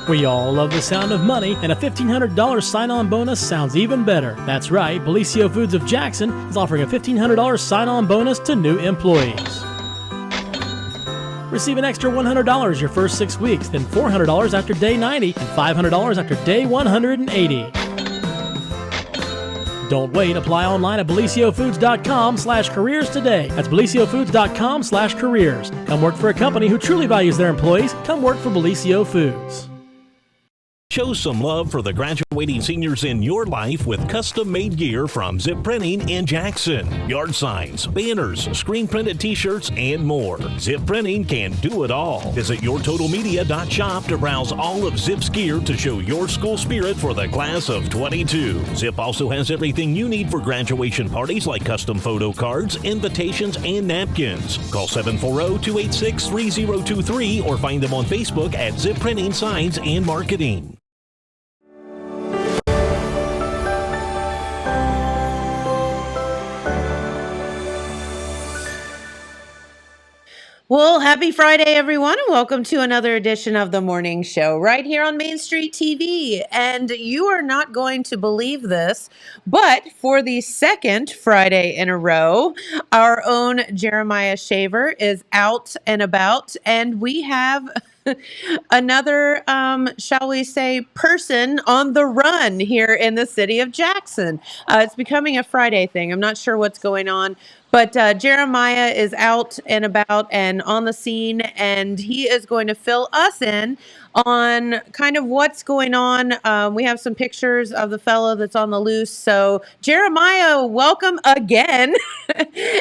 We all love the sound of money, and a $1,500 sign-on bonus sounds even better. That's right, Belicio Foods of Jackson is offering a $1,500 sign-on bonus to new employees. Receive an extra $100 your first 6 weeks, then $400 after day 90, and $500 after day 180. Don't wait. Apply online at beliciofoods.com/careers today. That's beliciofoods.com/careers. Come work for a company who truly values their employees. Come work for Belicio Foods. Show some love for the graduating seniors in your life with custom-made gear from Zip Printing in Jackson. Yard signs, banners, screen-printed t-shirts, and more. Zip Printing can do it all. Visit yourtotalmedia.shop to browse all of Zip's gear to show your school spirit for the class of 22. Zip also has everything you need for graduation parties like custom photo cards, invitations, and napkins. Call 740-286-3023 or find them on Facebook at Zip Printing Signs and Marketing. Well, happy Friday, everyone, and welcome to another edition of the morning show right here on Main Street TV. And you are not going to believe this, but for the second Friday in a row, our own Jeremiah Shaver is out and about, and we have another, shall we say, person on the run here in the city of Jackson. It's becoming a Friday thing. I'm not sure what's going on. But Jeremiah is out and about and on the scene, and he is going to fill us in on kind of what's going on. We have some pictures of the fellow that's on the loose. So, Jeremiah, welcome again.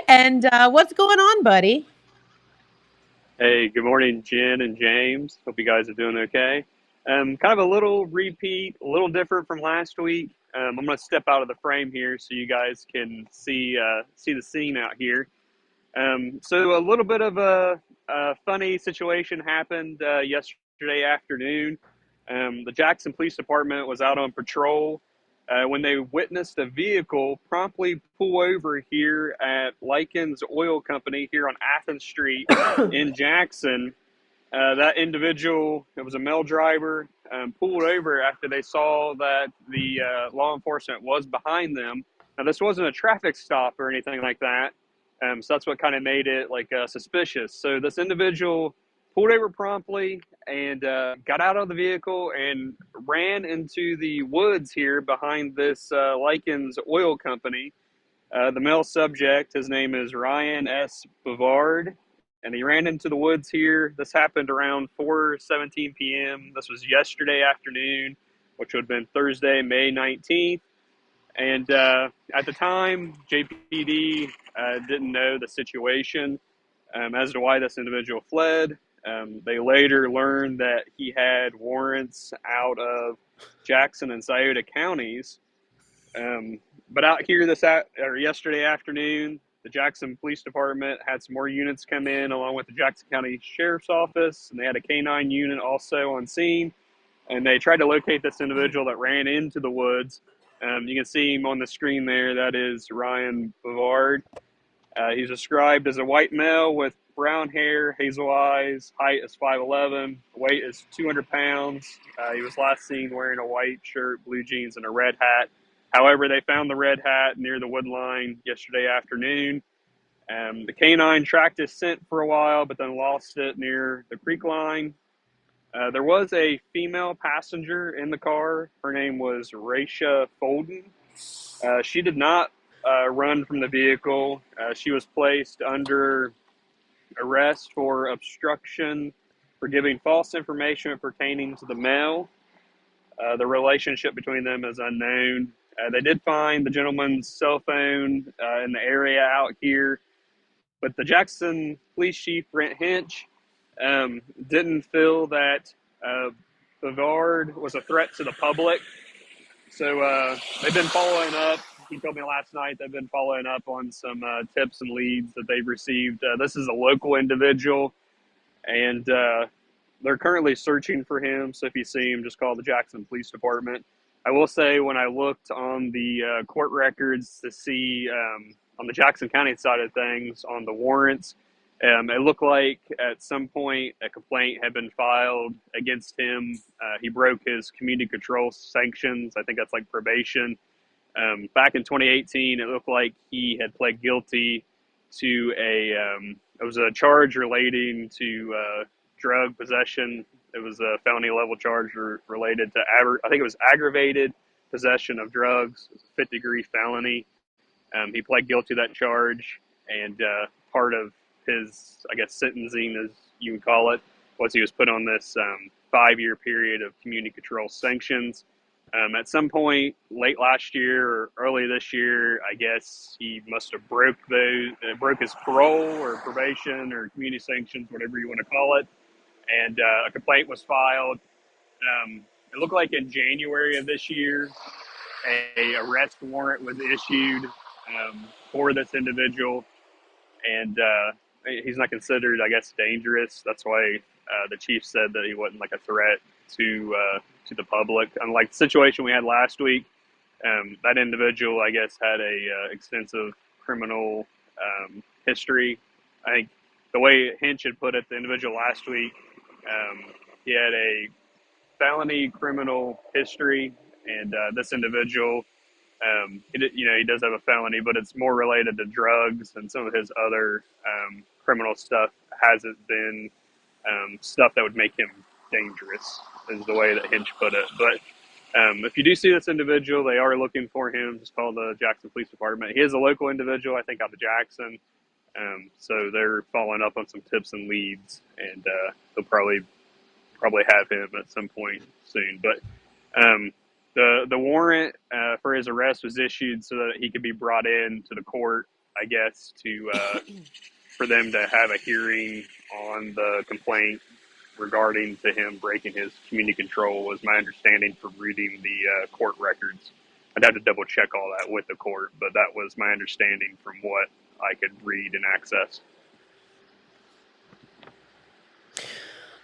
And what's going on, buddy? Hey, good morning, Jen and James. Hope you guys are doing okay. Kind of a little repeat, a little different from last week. I'm going to step out of the frame here so you guys can see the scene out here. So a little bit of a funny situation happened yesterday afternoon. The Jackson Police Department was out on patrol when they witnessed a vehicle promptly pull over here at Likens Oil Company here on Athens Street in Jackson. That individual, it was a male driver, pulled over after they saw that the law enforcement was behind them. Now, this wasn't a traffic stop or anything like that, so that's what kind of made it suspicious. So this individual pulled over promptly and got out of the vehicle and ran into the woods here behind this Likens Oil Company. The male subject, his name is Ryan S. Bevard. And he ran into the woods here. This happened around 4:17 p.m. This was yesterday afternoon, which would have been Thursday, May 19th. And at the time, JPD didn't know the situation as to why this individual fled. They later learned that he had warrants out of Jackson and Scioto counties. But out here yesterday afternoon, the Jackson Police Department had some more units come in along with the Jackson County Sheriff's Office, and they had a K-9 unit also on scene, and they tried to locate this individual that ran into the woods. You can see him on the screen there. That is Ryan Bevard. He's described as a white male with brown hair, hazel eyes, height is 5'11", weight is 200 pounds. He was last seen wearing a white shirt, blue jeans, and a red hat. However, they found the red hat near the wood line yesterday afternoon. The K-9 tracked his scent for a while, but then lost it near the creek line. There was a female passenger in the car. Her name was Sharissa Cooper. She did not run from the vehicle. She was placed under arrest for obstruction for giving false information pertaining to the male. The relationship between them is unknown. They did find the gentleman's cell phone in the area out here, but the Jackson Police Chief, Brent Hinch, didn't feel that Bevard was a threat to the public. So they've been following up. He told me last night they've been following up on some tips and leads that they've received. This is a local individual, and they're currently searching for him. So if you see him, just call the Jackson Police Department. I will say when I looked on the court records to see on the Jackson County side of things on the warrants, It looked like at some point a complaint had been filed against him. He broke his community control sanctions. I think that's like probation. Back in 2018, it looked like he had pled guilty to it was a charge relating to drug possession. It was a felony level charge related to, I think it was aggravated possession of drugs, 5th-degree felony. He pled guilty to that charge, and part of his, I guess, sentencing, as you would call it, was he was put on this 5-year period of community control sanctions. At some point late last year or early this year, I guess he must have broke his parole or probation or community sanctions, whatever you want to call it, and a complaint was filed. It looked like in January of this year, a arrest warrant was issued for this individual, and he's not considered, I guess, dangerous. That's why the chief said that he wasn't like a threat to the public. Unlike the situation we had last week, that individual, I guess, had a extensive criminal history. I think the way Hinch had put it, the individual last week, he had a felony criminal history, and this individual, he does have a felony, but it's more related to drugs, and some of his other criminal stuff hasn't been stuff that would make him dangerous, is the way that Hinch put it. But if you do see this individual, they are looking for him. Just call the Jackson Police Department. He is a local individual, I think, out of Jackson. So they're following up on some tips and leads, and they'll probably have him at some point soon. But the warrant for his arrest was issued so that he could be brought in to the court, I guess, to for them to have a hearing on the complaint regarding to him breaking his community control, was my understanding from reading the court records. I'd have to double check all that with the court, but that was my understanding from what I could read and access.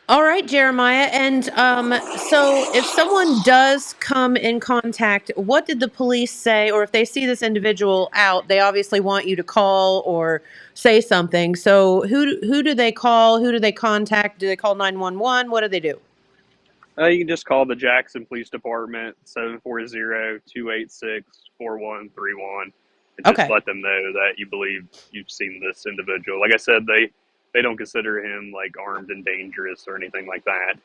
All right, Jeremiah. And so if someone does come in contact, what did the police say? Or if they see this individual out, they obviously want you to call or say something. So who do they call? Who do they contact? Do they call 911? What do they do? You can just call the Jackson Police Department, 740-286-4131, and just let them know that you believe you've seen this individual. Like I said, they don't consider him like armed and dangerous or anything like that.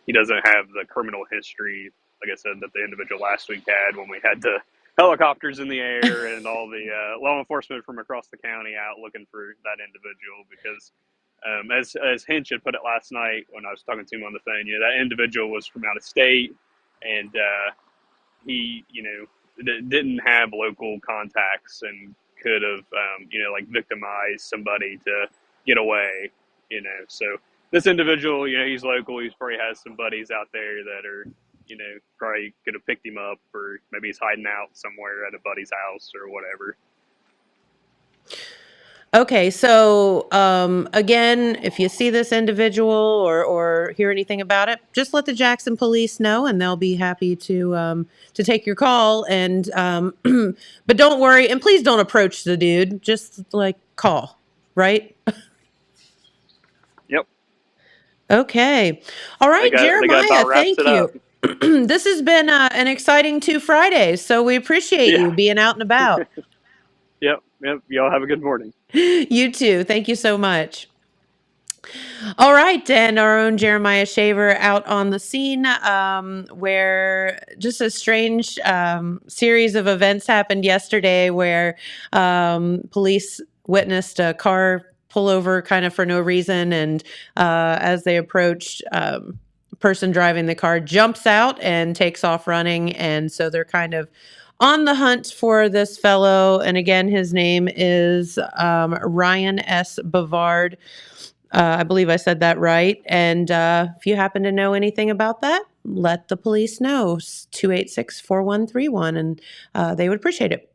He doesn't have the criminal history, like I said, that the individual last week had, when we had the helicopters in the air and all the law enforcement from across the county out looking for that individual. Because as Hinch had put it last night when I was talking to him on the phone, that individual was from out of state, and he, didn't have local contacts and could have, like victimized somebody to get away, So this individual, he's local. He probably has some buddies out there that are, probably could have picked him up, or maybe he's hiding out somewhere at a buddy's house or whatever. Okay, so again, if you see this individual or hear anything about it, just let the Jackson Police know, and they'll be happy to take your call. And but don't worry, and please don't approach the dude. Just like call, right? Yep. Okay. All right, Jeremiah. Thank you. This has been an exciting 2 Fridays, so we appreciate you being out and about. Yep. Y'all have a good morning. You too. Thank you so much. All right, and our own Jeremiah Shaver out on the scene, where just a strange series of events happened yesterday, where police witnessed a car pull over kind of for no reason, and as they approached, person driving the car jumps out and takes off running, and so they're kind of on the hunt for this fellow. And again, his name is Ryan S. Bevard. I believe I said that right. And if you happen to know anything about that, let the police know. 286-4131, and they would appreciate it.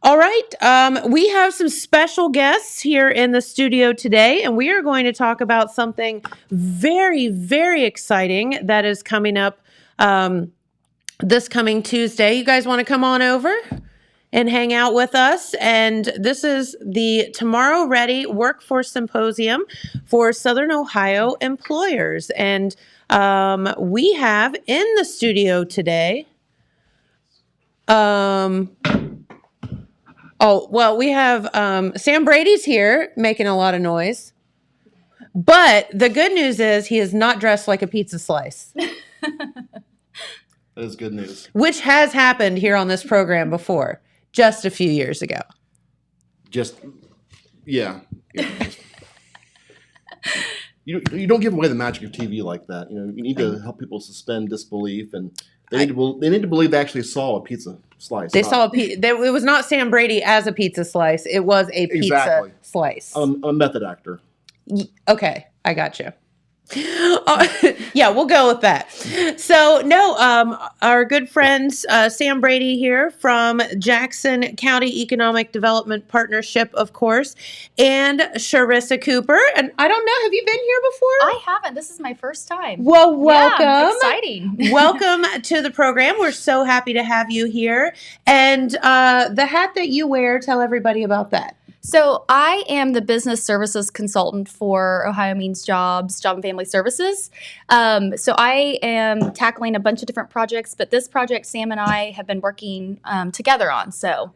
All right. We have some special guests here in the studio today, and we are going to talk about something very, very exciting that is coming up this coming Tuesday. You guys want to come on over and hang out with us. And this is the Tomorrow Ready Workforce Symposium for Southern Ohio employers. And we have in the studio today, we have Sam Brady's here making a lot of noise. But the good news is he is not dressed like a pizza slice. That is good news. Which has happened here on this program before, just a few years ago. Yeah. You don't give away the magic of TV like that. You need to help people suspend disbelief, and they need to believe they actually saw a pizza slice. They saw it was not Sam Brady as a pizza slice. It was a pizza slice. I'm a method actor. Okay, I got you. Yeah, we'll go with that. So, our good friends, Sam Brady here from Jackson County Economic Development Partnership, of course, and Sharissa Cooper. And I don't know, have you been here before? I haven't. This is my first time. Well, welcome. Yeah, exciting. Welcome to the program. We're so happy to have you here. And the hat that you wear, tell everybody about that. So I am the business services consultant for Ohio Means Jobs, Job and Family Services. So I am tackling a bunch of different projects, but this project Sam and I have been working together on. So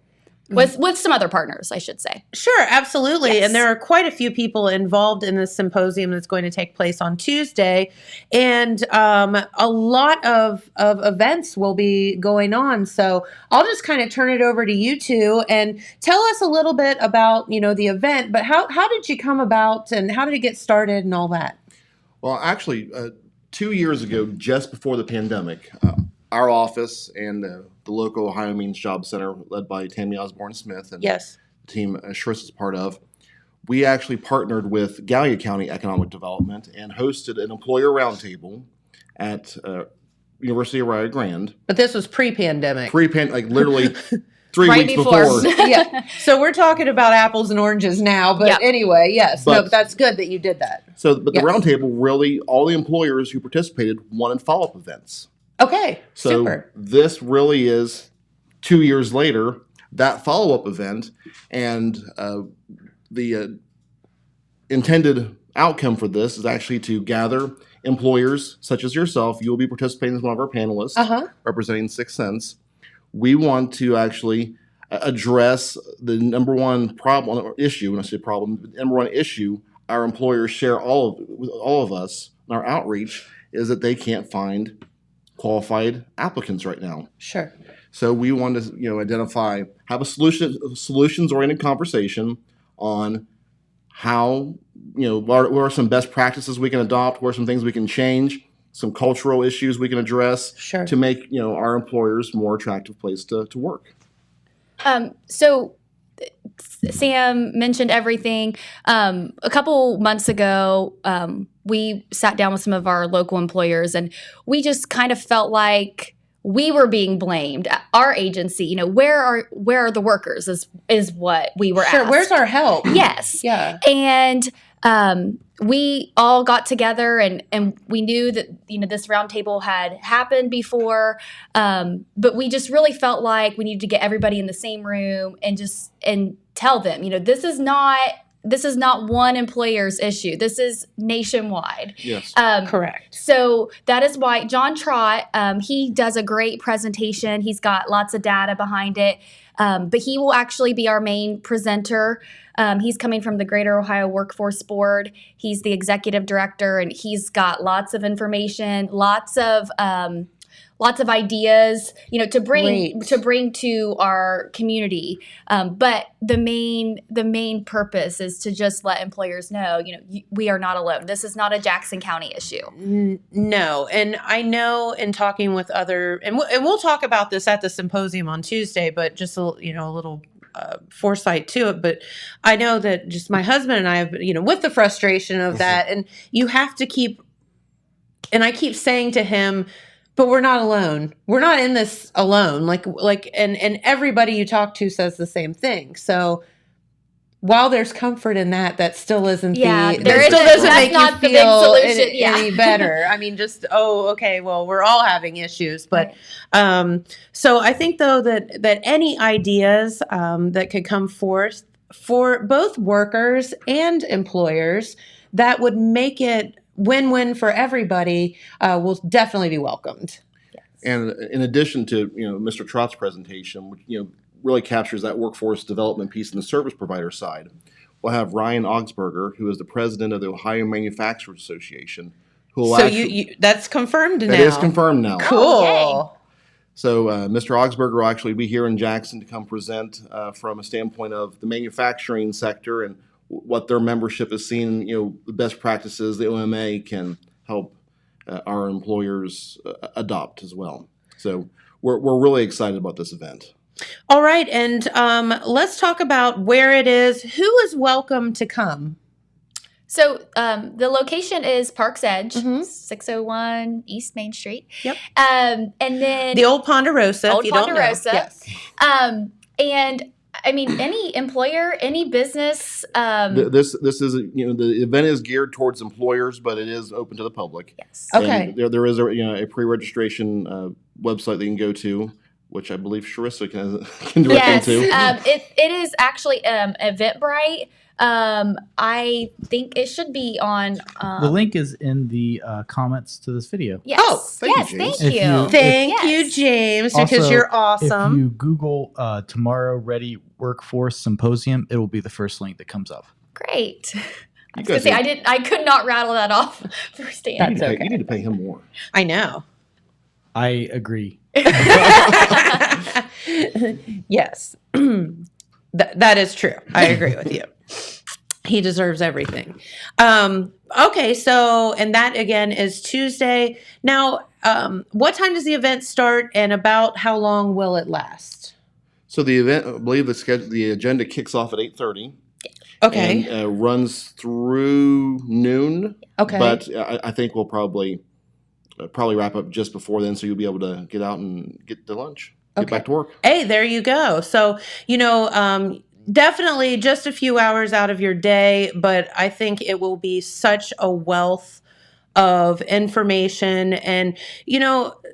with some other partners, I should say. Sure, absolutely. Yes. And there are quite a few people involved in this symposium that's going to take place on Tuesday. And a lot of events will be going on. So I'll just kind of turn it over to you two and tell us a little bit about, the event. But how did you come about and how did it get started and all that? Well, actually, 2 years ago, just before the pandemic, our office and the local Ohio Means Job Center, led by Tammy Osborne Smith, and the team Sharissa is part of, we actually partnered with Gallia County Economic Development and hosted an employer roundtable at University of Rio Grande. But this was pre-pandemic. Literally 3 weeks before. Yeah. So we're talking about apples and oranges now. But anyway, yes. But that's good that you did that. But the roundtable, really, all the employers who participated wanted follow-up events. Okay, so super. This really is 2 years later, that follow-up event, and the intended outcome for this is actually to gather employers such as yourself. You will be participating as one of our panelists, representing 6 Cents. We want to actually address the number one problem or issue. When I say problem, the number one issue our employers share with all of us in our outreach is that they can't find qualified applicants right now. Sure. So we want to, have a solutions-oriented conversation on how, what are some best practices we can adopt, what are some things we can change, some cultural issues we can address to make, our employers more attractive place to work. So Sam mentioned everything. A couple months ago, we sat down with some of our local employers, and we just kind of felt like we were being blamed. Our agency, where are the workers is what we were asked. Where's our help? Yes. Yeah. And we all got together and we knew that, this roundtable had happened before, but we just really felt like we needed to get everybody in the same room and tell them, this is not one employer's issue. This is nationwide. Yes. Correct. So that is why John Trott, he does a great presentation. He's got lots of data behind it, but he will actually be our main presenter. He's coming from the Greater Ohio Workforce Board. He's the executive director, and he's got lots of information, lots of ideas, to bring to our community. But the main purpose is to just let employers know, we are not alone. This is not a Jackson County issue. No, and I know in talking with other, and we'll talk about this at the symposium on Tuesday, but just a little foresight to it. But I know that just my husband and I have, with the frustration of that, and you have to keep, and I keep saying to him, but we're not alone. We're not in this alone. And everybody you talk to says the same thing. So while there's comfort in that still isn't Yeah, that there still isn't- doesn't that's make you not the big feel solution, any, yeah. any better. I mean, just, okay, well, we're all having issues. But Right. so I think, though, that any ideas that could come forth for both workers and employers that would make it win-win for everybody will definitely be welcomed. And in addition to Mr. Trott's presentation, which really captures that workforce development piece in the service provider side, we'll have Ryan Augsburger, who is the president of the Ohio Manufacturers Association, who will So actually, that's confirmed now. that is confirmed now. Cool. Oh, So Mr. Augsburger will actually be here in Jackson to come present from a standpoint of the manufacturing sector and what their membership is seeing, the best practices the OMA can help our employers adopt as well. So we're really excited about this event. All right, and let's talk about where it is. Who is welcome to come? So the location is ParksEdge, Mhm. 601 East Main Street. Yep. And then The Old Ponderosa, Old if you don't know. Ponderosa. Yes. And I mean, any employer, any business. This is the event is geared towards employers, but it is open to the public. Yes. Okay. And there is a pre-registration website they can go to, which I believe Sharissa can direct Yes. them to. It is actually Eventbrite. I think it should be on. The link is in the comments to this video. Yes. Oh, thank you, yes. James. Thank If you. you- Thank you, Yes. James, because Also, you're awesome. If you Google Tomorrow Ready Workforce Symposium, it will be the first link that comes up. Great. I You was gonna guys say need- I could not rattle that off firsthand. That's okay. You need to pay him more. I know. I agree. Yes. That is true. I agree with you. He deserves everything. Okay, so, and that again is Tuesday. Now, what time does the event start and about how long will it last? So the event, I believe the agenda kicks off at 8:30. Okay. And runs through noon. Okay. But I think we'll probably wrap up just before then, so you'll be able to get out and get to lunch, get Okay. back to work. Hey, there you go. So, definitely just a few hours out of your day, but I think it will be such a wealth of information. And,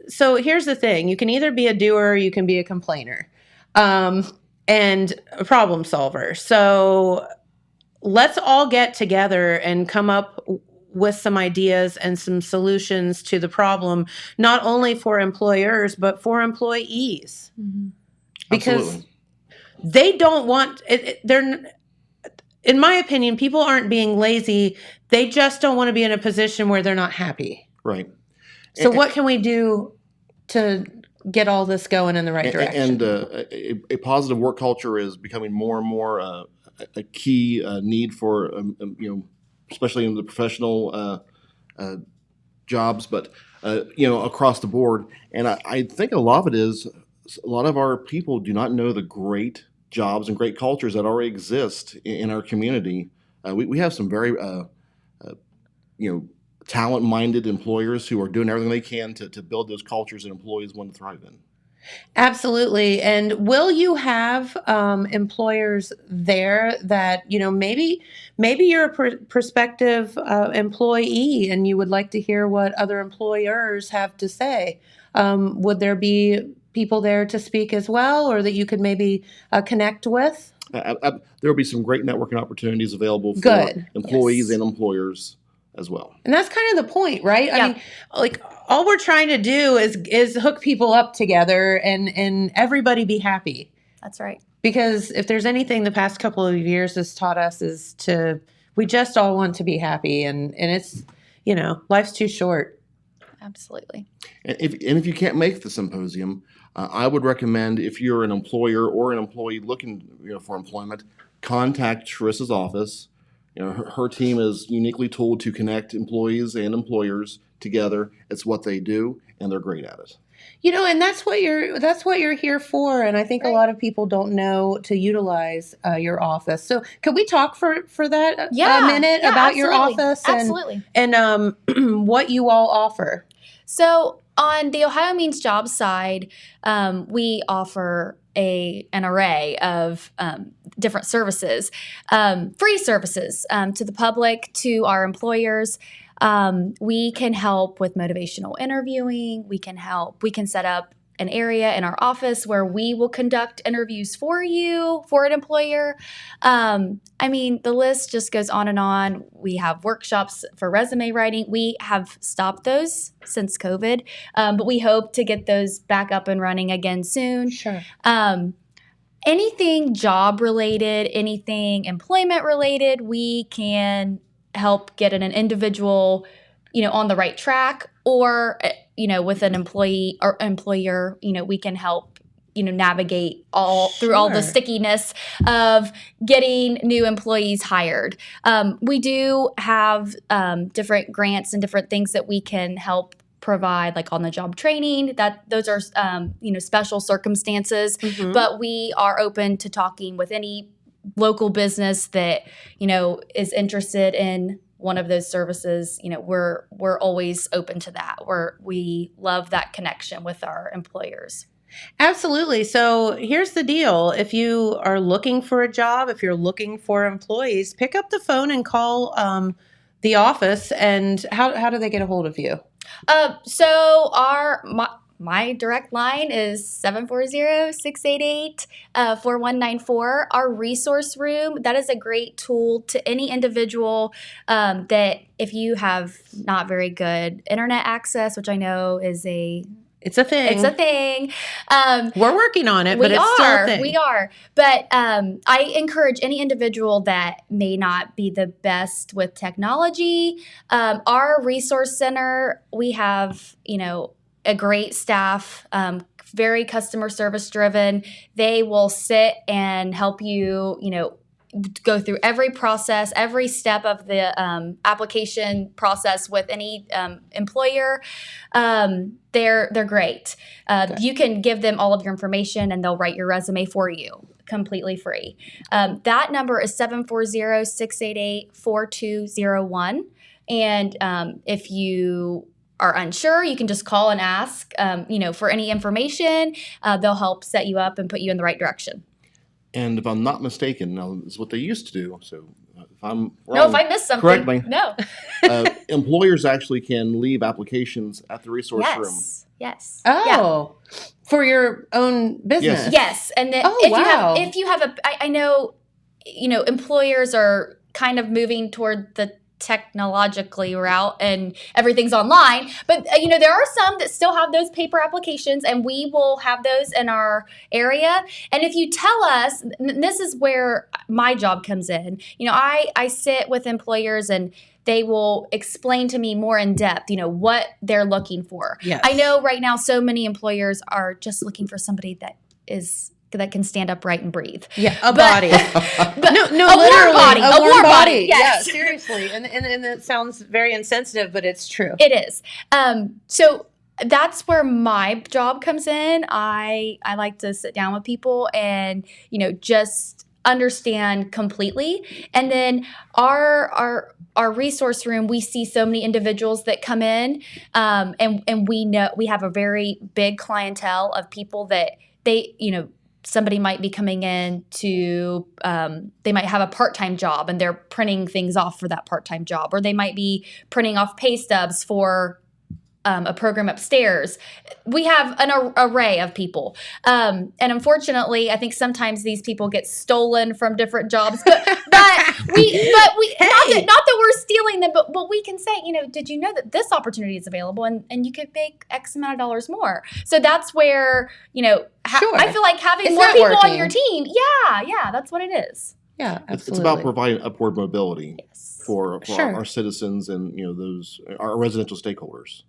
so here's the thing. You can either be a doer or you can be a complainer and a problem solver. So let's all get together and come up with some ideas and some solutions to the problem, not only for employers, but for employees. Mhm. Because Absolutely. they don't want they're, in my opinion, people aren't being lazy. They just don't want to be in a position where they're not happy. Right. So And- what can we do to get all this going in the right direction? And a positive work culture is becoming more and more a key need for especially in the professional jobs, but across the board. And I think a lot of it is a lot of our people do not know the great jobs and great cultures that already exist in our community. We have some very talent-minded employers who are doing everything they can to build those cultures that employees want to thrive in. Absolutely. And will you have employers there that, maybe you're a prospective employee and you would like to hear what other employers have to say? Would there be people there to speak as well, or that you could maybe connect with? There will be some great networking opportunities available for Good. employees Yes. and employers as well. And that's kind of the point, right? Yeah. I mean, like, all we're trying to do is hook people up together and everybody be happy. That's right. Because if there's anything the past couple of years has taught us is we just all want to be happy, and it's, life's too short. Absolutely. And if you can't make the symposium, I would recommend, if you're an employer or an employee looking for employment, contact Sharissa's office. Her team is uniquely tooled to connect employees and employers together. It's what they do, and they're great at it. And that's what you're here for. And I think a Right. lot of people don't know to utilize your office. So could we talk for that a minute Yeah, about your absolutely. office Absolutely. and what you all offer? So on the Ohio Means Jobs side, we offer an array of different services, free services to the public, to our employers. We can help with motivational interviewing. We can set up an area in our office where we will conduct interviews for you, for an employer. I mean, the list just goes on and on. We have workshops for resume writing. We have stopped those since COVID, but we hope to get those back up and running again soon. Sure. Anything job related, anything employment related, we can help get an individual, on the right track, or, with an employee or employer, we can help, navigate all the stickiness of getting new employees hired. We do have different grants and different things that we can help provide, like on the job training. Those are special circumstances, but we are open to talking with any local business that is interested in one of those services. We're always open to that. We love that connection with our employers. Absolutely. So here's the deal. If you are looking for a job, if you're looking for employees, pick up the phone and call the office. And how do they get a hold of you? So my direct line is 740-688-4194. Our resource room, that is a great tool to any individual that if you have not very good internet access, which I know is it's a thing. We're working on it, but it's still a thing. We are. But I encourage any individual that may not be the best with technology. Our resource center, we have, a great staff, very customer service driven. They will sit and help you, go through every process, every step of the application process with any employer. They're great. You can give them all of your information and they'll write your resume for you completely free. That number is 740-688-4201. And if you are unsure, you can just call and ask, for any information. They'll help set you up and put you in the right direction. And if I'm not mistaken, now this is what they used to do. So if I'm wrong, no, if I missed something, correct me. No. Employers actually can leave applications at the resource room. Yes. Oh, yeah. For your own business. Yes. And then if you have I know, employers are kind of moving toward the technologically route and everything's online, but there are some that still have those paper applications, and we will have those in our area. And if you tell us, this is where my job comes in, I sit with employers and they will explain to me more in depth, what they're looking for. Yes. I know right now so many employers are just looking for somebody that can stand upright and breathe. Yeah, body. But no, literally, a warm body. Yes. Yeah, seriously. And it sounds very insensitive, but it's true. It is. So that's where my job comes in. I like to sit down with people and, just understand completely. And then our resource room, we see so many individuals that come in, and we know we have a very big clientele of people that somebody might be coming in to, they might have a part-time job and they're printing things off for that part-time job, or they might be printing off pay stubs for a program upstairs. We have an array of people. And unfortunately, I think sometimes these people get stolen from different jobs, but we hey. not that we're stealing them, but we can say, did you know that this opportunity is available and you could make X amount of dollars more? So that's where, sure. I feel like having it's more networking. people on your team. Yeah, that's what it is. Yeah, absolutely. It's about providing upward mobility for sure. our citizens and, those our residential stakeholders.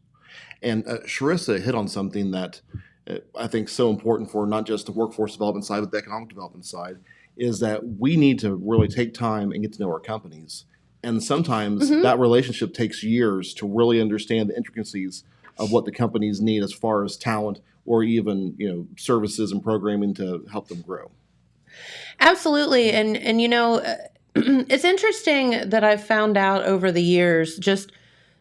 And Sharissa hit on something that I think is so important for not just the workforce development side, but the economic development side, is that we need to really take time and get to know our companies. And sometimes that relationship takes years to really understand the intricacies of what the companies need as far as talent or even, services and programming to help them grow. Absolutely. And it's interesting that I've found out over the years, just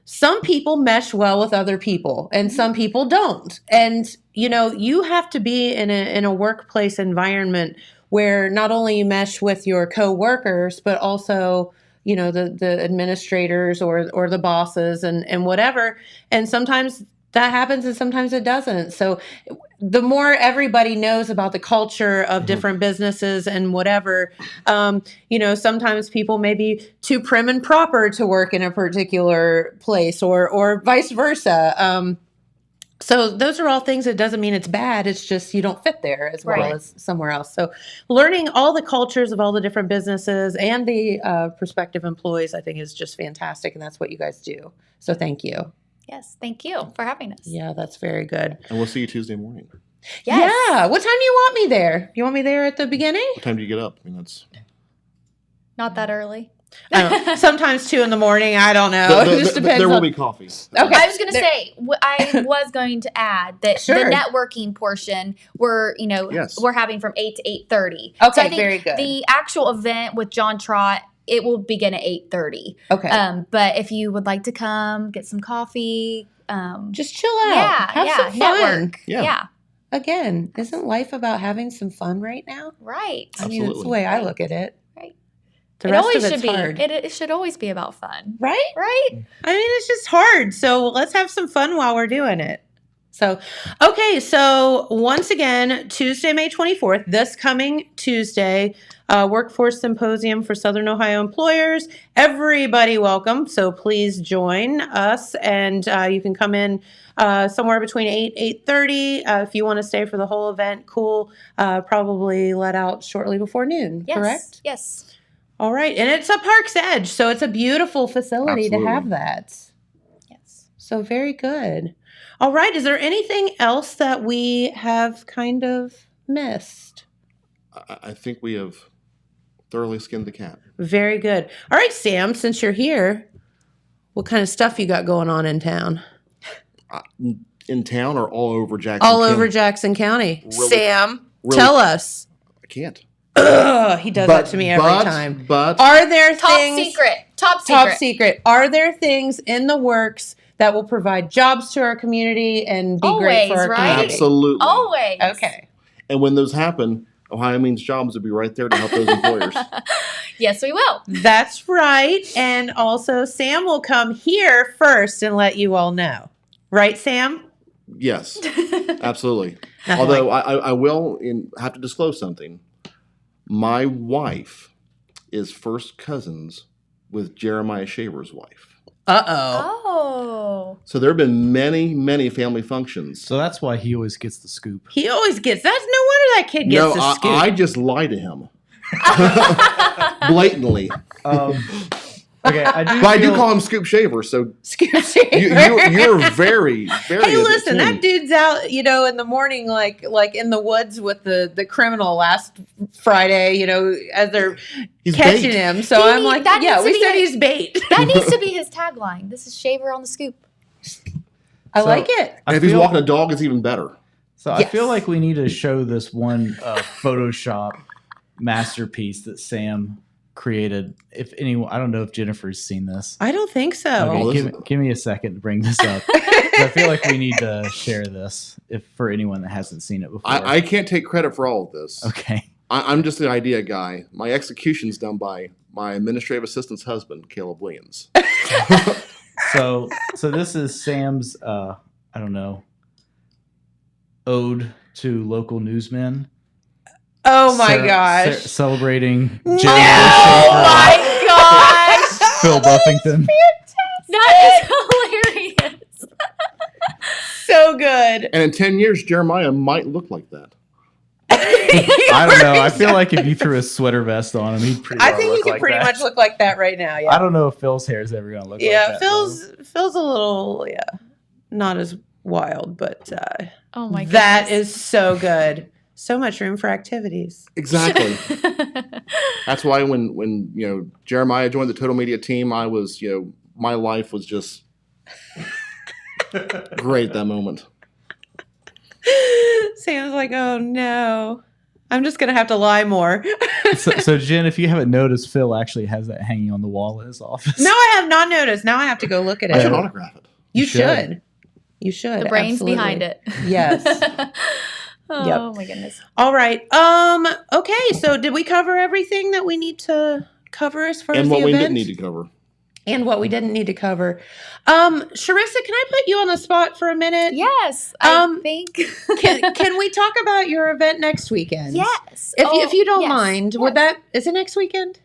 some people mesh well with other people and some people don't. And, you have to be in a workplace environment where not only you mesh with your coworkers, but also, the administrators or the bosses and whatever. And sometimes that happens and sometimes it doesn't. So the more everybody knows about the culture of different businesses and whatever, sometimes people may be too prim and proper to work in a particular place or vice versa. So those are all things. It doesn't mean it's bad. It's just you don't fit there as well as somewhere else. So learning all the cultures of all the different businesses and the prospective employees, I think, is just fantastic. And that's what you guys do. So thank you. Yes, thank you for having us. Yeah, that's very good. And we'll see you Tuesday morning. Yes. Yeah. What time do you want me there? You want me there at the beginning? What time do you get up? I mean, that's Not that early. Sometimes 2 a.m. I don't know. It just depends. There will on... be coffee. Okay. I was going to say, I was going to add that Sure. the networking portion we're having from 8 to 8:30. Okay, so I think very good. The actual event with John Trott, it will begin at 8:30. Okay. But if you would like to come, get some coffee, just chill out. Have some fun. Network. Yeah. Again, isn't life about having some fun right now? Right. I mean, it's the Absolutely. way I look at it. Right. The It rest always of it's should be. hard. It should always be about fun. Right? Right? I mean, it's just hard. So let's have some fun while we're doing it. So, okay. So once again, Tuesday, May 24th, this coming Tuesday, Workforce Symposium for Southern Ohio Employers. Everybody welcome. So please join us, and you can come in somewhere between 8:30. If you want to stay for the whole event, cool. Probably let out shortly before noon, Yes. correct? Yes. All right. And it's a ParksEdge, so it's a beautiful facility Absolutely. to have that. Yes. So very good. All right. Is there anything else that we have kind of missed? I think we have thoroughly skinned the cat. Very good. All right, Sam, since you're here, what kind of stuff you got going on in town? In town or all over Jackson All County? over Jackson County. Really- Sam, really- tell us. I can't. Ugh, he does that to me every time. But Are there Top things... secret. Top Top secret. secret. Are there things in the works that will provide jobs to our community and be great for Always, our right? community? absolutely. Always. Okay. And when those happen, Ohio Means Jobs will be right there to help those employers. Yes, we will. That's right. And also, Sam will come here first and let you all know. Right, Sam? Yes, absolutely. Nothing Although like- I will have to disclose something. My wife is first cousins with Jeremiah Shaver's wife. Uh-oh. Oh. So there have been many, many family functions. So that's why he always gets the scoop. He always gets... That's no wonder that kid gets the scoop. I just lie to him. Blatantly. Okay, I do. But I do call him Scoop Shaver, so Scoop shaver. you're very, very... Hey, listen, that attuned. dude's out, in the morning, like in the woods with the criminal last Friday, as they're He's catching bait. him. So I'm like, that yeah, needs to we be said a- he's bait. That needs to be his tagline. This is Shaver on the Scoop. I So- like it. And if he's walking a dog, it's even better. So I Yes. feel like we need to show this one Photoshop masterpiece that Sam created. If anyone, I don't know if Jennifer's seen this. I don't think so. Okay, Oh, this give me a second to bring this up. 'Cause I feel like we need to share this if for anyone that hasn't seen it before. I can't take credit for all of this. Okay. I'm just the idea guy. My execution's done by my administrative assistant's husband, Caleb Williams. So this is Sam's ode to local newsmen. Oh my Sarah- gosh. celebrating No, Jennifer my Schaefer, gosh. Phil Buffington. That is hilarious. So good. And in 10 years, Jeremiah might look like that. I don't know. I feel like if you threw a sweater vest on him, he'd pretty I well think he look can like pretty that. much look like that right now. I Yeah. don't know if Phil's hair is ever going to look Yeah. like that. Phil's a little, not as wild, but Oh my god. that is so good. So much room for activities. Exactly. That's why when Jeremiah joined the Total Media team, I was, my life was just great that moment. Sam's like, oh no. I'm just going to have to lie more. So, Jen, if you haven't noticed, Phil actually has that hanging on the wall in his office. No, I have not noticed. Now I have to go look at I should it. autograph it. You should. You should. The brains absolutely. behind it. Yes. Oh my goodness. All right. Okay. So did we cover everything that we need to cover as far as And the what we event? didn't need to cover. And what we didn't need to cover. Sharissa, can I put you on the spot for a minute? Yes, I think. Can we talk about your event next weekend? Yes. If you don't yes, mind, yes. is it next weekend?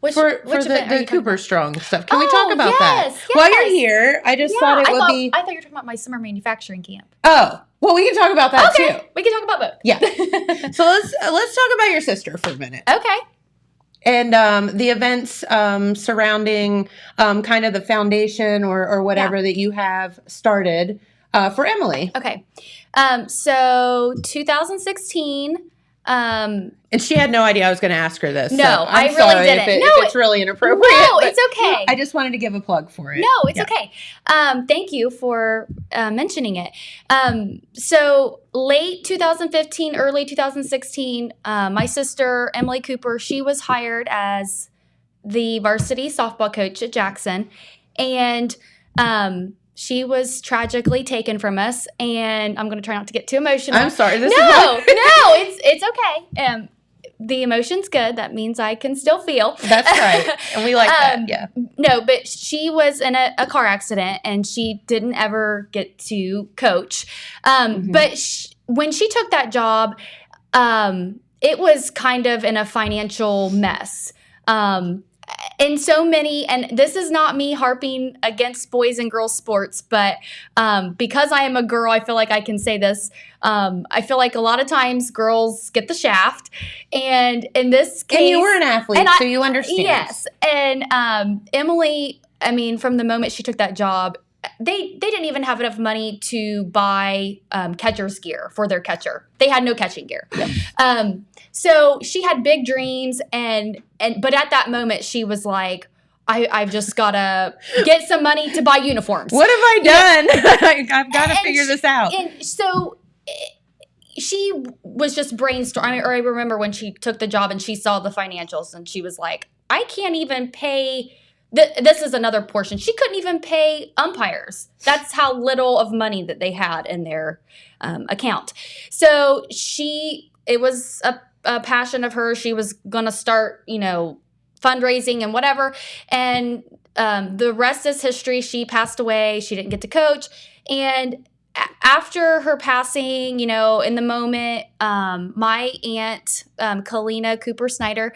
Which For event the are you talking Cooper about? Strong stuff. Can we Oh, talk about that? yes, While you're yes. here, I just Yeah, thought it I would thought be. you were talking about my summer manufacturing camp. Oh, well, we can talk about that Okay, too. we can talk about both. Yeah. So let's talk about your sister for a minute. Okay. And the events surrounding kind of the foundation or whatever that you have started for Emily. Okay. So 2016. And she had no idea I was going to ask her this. No, so I'm I really sorry didn't. If it's really inappropriate. No, but it's okay. I just wanted to give a plug for it. No, it's Yeah. okay. Thank you for mentioning it. So late 2015, early 2016, my sister, Emily Cooper, she was hired as the varsity softball coach at Jackson. And she was tragically taken from us. And I'm going to try not to get too emotional. I'm sorry. No, it's okay. The emotion's good. That means I can still feel. That's right. And we like that. Yeah. No, but she was in a car accident and she didn't ever get to coach. But when she took that job, it was kind of in a financial mess. And so many, and this is not me harping against boys and girls sports, but because I am a girl, I feel like I can say this. I feel like a lot of times girls get the shaft, and in this case, And you were an athlete, so you understand. Yes, and Emily, I mean, from the moment she took that job, they didn't even have enough money to buy catcher's gear for their catcher. They had no catching gear. Yep. So she had big dreams, but at that moment she was like, I've just got to get some money to buy uniforms. What have I done? I've got to figure this out. And so she was just brainstorming. Or I remember when she took the job and she saw the financials and she was like, I can't even pay. This is another portion. She couldn't even pay umpires. That's how little of money that they had in their account. So it was a passion of hers. She was going to start, fundraising and whatever. And the rest is history. She passed away. She didn't get to coach. And after her passing, in the moment, my aunt, Kalina Cooper Snyder,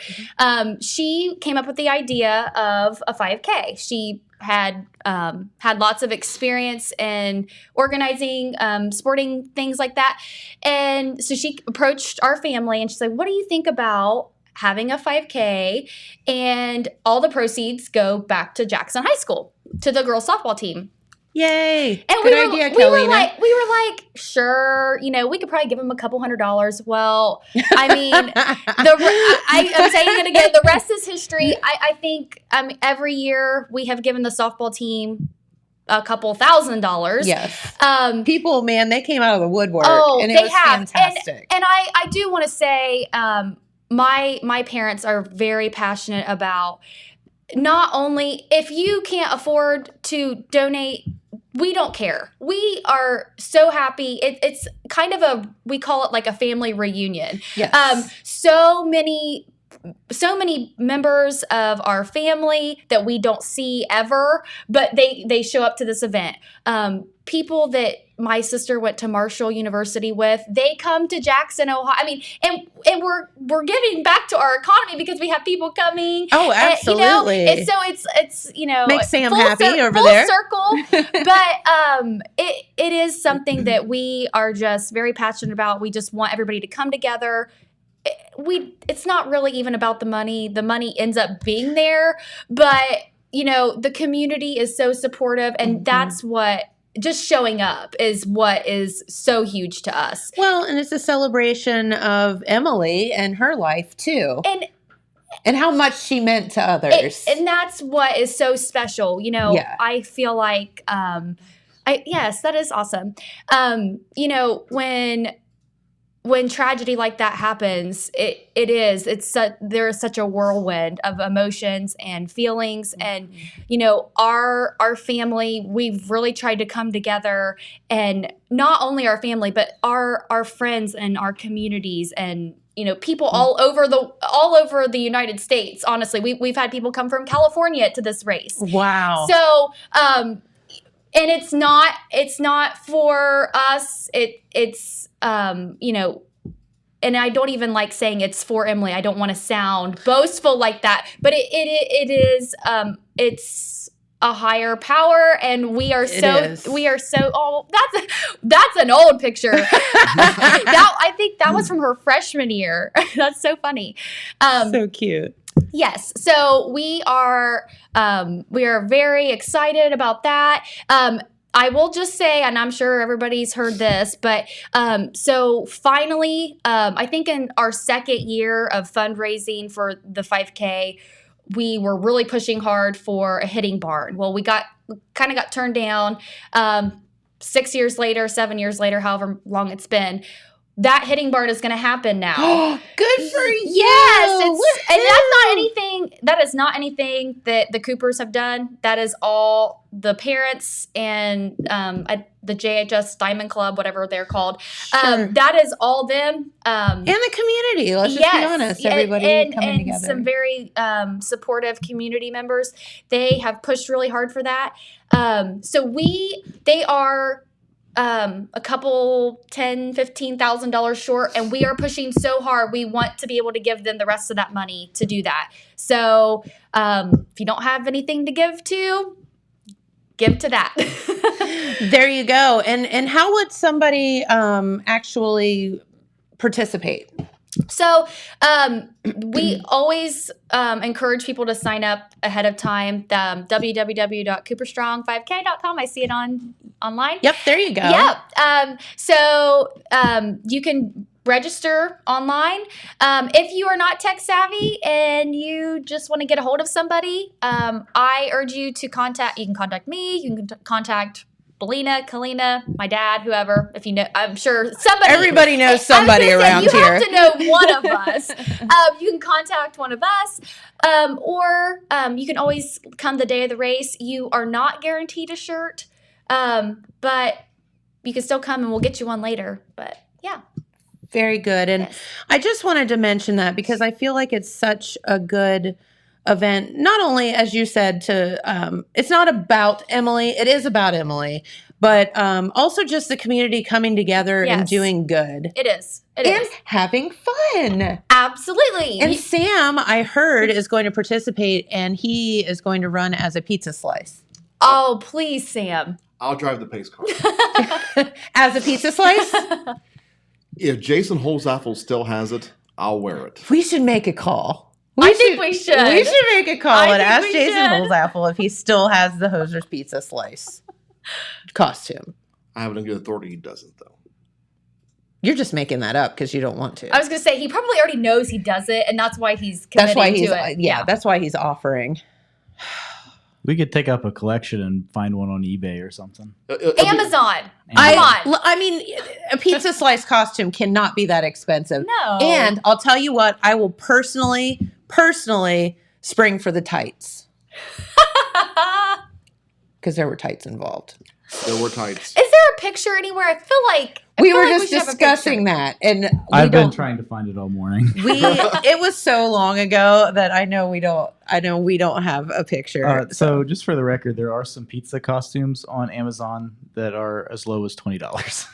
she came up with the idea of a 5K. She had lots of experience in organizing sporting things like that. And so she approached our family and she said, what do you think about having a 5K and all the proceeds go back to Jackson High School, to the girls softball team? Yay. And Good idea, we Kalina. were like, sure, we could probably give them a couple $100. Well, I mean, I'm saying it again, the rest is history. I think every year we have given the softball team a couple $1,000. Yes. People, man, they came out of the woodwork. And it they was have. fantastic. And I do want to say, my parents are very passionate about not only if you can't afford to donate, we don't care. We are so happy. It's kind of we call it like a family reunion. Yes. So many members of our family that we don't see ever, but they show up to this event. People that my sister went to Marshall University with, they come to Jackson, Ohio. I mean, and we're giving back to our economy because we have people coming. Oh, absolutely. And so it's Makes Sam full happy over full there. circle. But it is something that we are just very passionate about. We just want everybody to come together. It's not really even about the money. The money ends up being there, but the community is so supportive, and that's what just showing up is what is so huge to us. Well, and it's a celebration of Emily and her life too. And how much she meant to others. And that's what is so special. Yeah. I feel like, yes, that is awesome. When when tragedy like that happens, there is such a whirlwind of emotions and feelings. And, our family, we've really tried to come together, and not only our family, but our friends and our communities and, people all over the United States. Honestly, we've had people come from California to this race. Wow. So, and it's not for us. It's and I don't even like saying it's for Emily. I don't want to sound boastful like that, but it is, it's a higher power, and we are so, oh, that's an old picture. I think that was from her freshman year. That's so funny. So cute. Yes. So we are very excited about that. I will just say, and I'm sure everybody's heard this, but so finally, I think in our second year of fundraising for the 5K, we were really pushing hard for a hitting barn. Well, we kind of got turned down 6 years later, 7 years later, however long it's been. That hitting barn is going to happen now. Good for you. Yes. And that is not anything that the Coopers have done. That is all the parents and the JHS Diamond Club, whatever they're called. Sure. That is all them. And the community. Let's just be honest. Everybody coming together. Some very supportive community members. They have pushed really hard for that. So they are a couple $10,000-$15,000 short, and we are pushing so hard. We want to be able to give them the rest of that money to do that. So if you don't have anything to give to that. There you go. And how would somebody actually participate? So we always encourage people to sign up ahead of time. www.cooperstrong5k.com. I see it online. Yep, there you go. Yep. So you can register online. If you are not tech savvy and you just want to get a hold of somebody, I urge you to contact me. You can contact Belina, Kalina, my dad, whoever. If you know, I'm sure everybody knows somebody around here. You have to know one of us. You can contact one of us, or you can always come the day of the race. You are not guaranteed a shirt, but you can still come and we'll get you one later. But yeah. Very good. And yes. I just wanted to mention that because I feel like it's such a good event, not only, as you said, it's not about Emily, it is about Emily, but also just the community coming together and doing good. It is. And having fun. Absolutely. And Sam, I heard, is going to participate, and he is going to run as a pizza slice. Oh, please, Sam. I'll drive the pace car. As a pizza slice? If Jason Holzapfel still has it, I'll wear it. We should make a call. I think we should. We should make a call and ask Jason Holzapfel if he still has the Hoser's Pizza Slice costume. I have a good authority he doesn't, though. You're just making that up because you don't want to. I was going to say, he probably already knows he does it, and that's why he's committing to it. Yeah, that's why he's offering. We could take up a collection and find one on eBay or something. Amazon. I mean, a pizza slice costume cannot be that expensive. No. And I'll tell you what, I will personally spring for the tights. Because there were tights involved. There were tights. Is there a picture anywhere? I feel like we were just discussing that, and I've been trying to find it all morning. It was so long ago that I know we don't have a picture. So just for the record, there are some pizza costumes on Amazon that are as low as $20.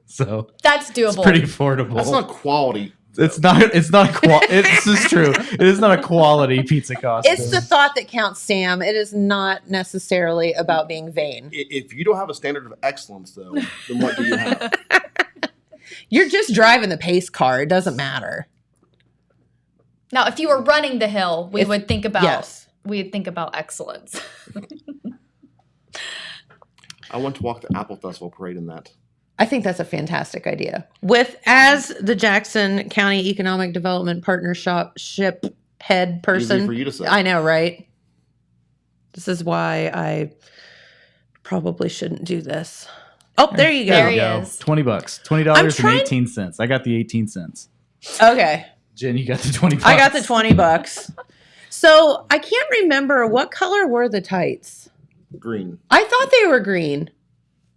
So that's doable. It's pretty affordable. That's not quality. It's not. This is true. It is not a quality pizza costume. It's the thought that counts, Sam. It is not necessarily about being vain. If you don't have a standard of excellence, though, then what do you have? You're just driving the pace car. It doesn't matter. Now, if you were running the hill, we would think about excellence. I want to walk the Apple Festival parade in that. I think that's a fantastic idea. As the Jackson County Economic Development Partnership head person. Easy for you to say. I know, right? This is why I probably shouldn't do this. Oh, there you go. There he is. $20. $20.18. I got the 18 cents. Okay. Jen, you got the $20. I got the $20. So I can't remember what color were the tights. Green. I thought they were green.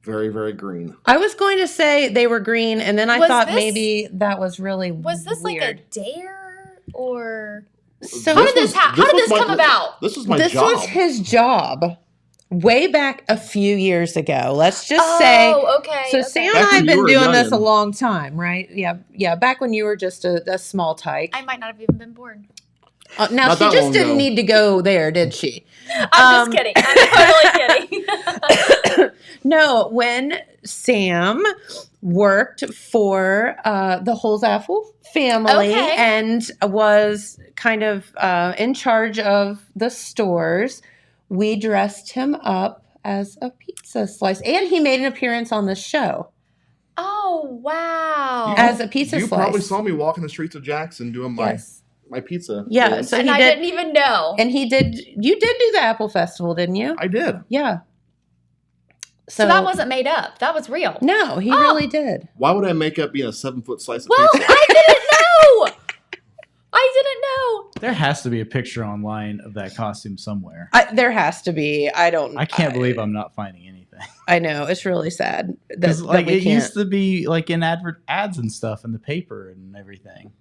Very, very green. I was going to say they were green, and then I Was thought this- maybe that was really Was this weird. like a dare or So how did this come about? This was my this job. was his job way back a few years ago. Let's just Oh, say. okay. So okay. Sam and Back I have when you been were doing this a youngin'. long time, right? Yeah. Back when you were just a small tyke. I might not have even been born. Now Not she that just long didn't ago. need to go there, did she? I'm just kidding. I'm totally kidding. No, when Sam worked for the Holzaffel family Okay. and was kind of in charge of the stores, we dressed him up as a pizza slice. And he made an appearance on the show Oh wow. as a pizza You slice. probably saw me walking the streets of Jackson doing my pizza. Yeah, dance. so and he I did. didn't even know. And he did. You did do the Apple Festival, didn't you? I did. Yeah. so that wasn't made up. That was real. No, he really did. Why would I make up being a 7-foot slice of Well, pizza? I didn't know. I didn't know. There has to be a picture online of that costume somewhere. There has to be. I don't. I can't believe I'm not finding anything. I know it's really sad that, Because like that we it can't. used to be like in ads and stuff in the paper and everything.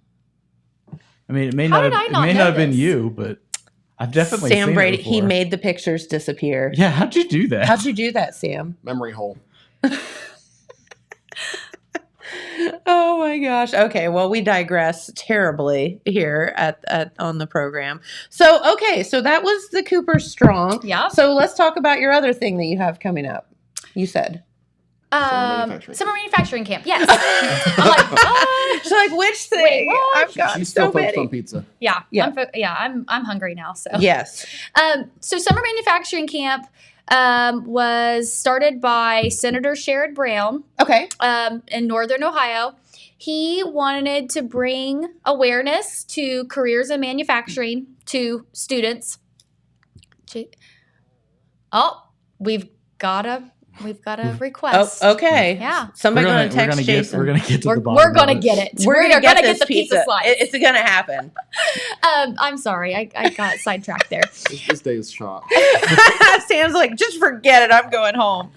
I mean, it may How not did have, I it not may know not have been this? you, but I've definitely Sam seen Brady. it He before. made the pictures disappear. Yeah, how'd you do that? How'd you do that, Sam? Memory hole. Oh my gosh. Okay, well we digress terribly here at on the program. So so that was the Cooper Strong. Yeah. So let's talk about your other thing that you have coming up. You said. manufacturing. Summer manufacturing camp. Yes. I'm like, what? She's like, which thing? Wait, what? I've got She's still so focused many. on pizza. Yeah. Yeah. I'm hungry now. So Yes. So summer manufacturing camp was started by Senator Sherrod Brown Okay. in Northern Ohio. He wanted to bring awareness to careers in manufacturing to students. Oh, we've got a request. Oh, okay. Yeah. Somebody we're going to text gonna Jason. We're gonna get to We're, the bottom. we're gonna of it. get it. We're gonna gonna this get the pizza slice. It's going to happen. I'm sorry, I got sidetracked there. This day is shot. Sam's like, just forget it. I'm going home.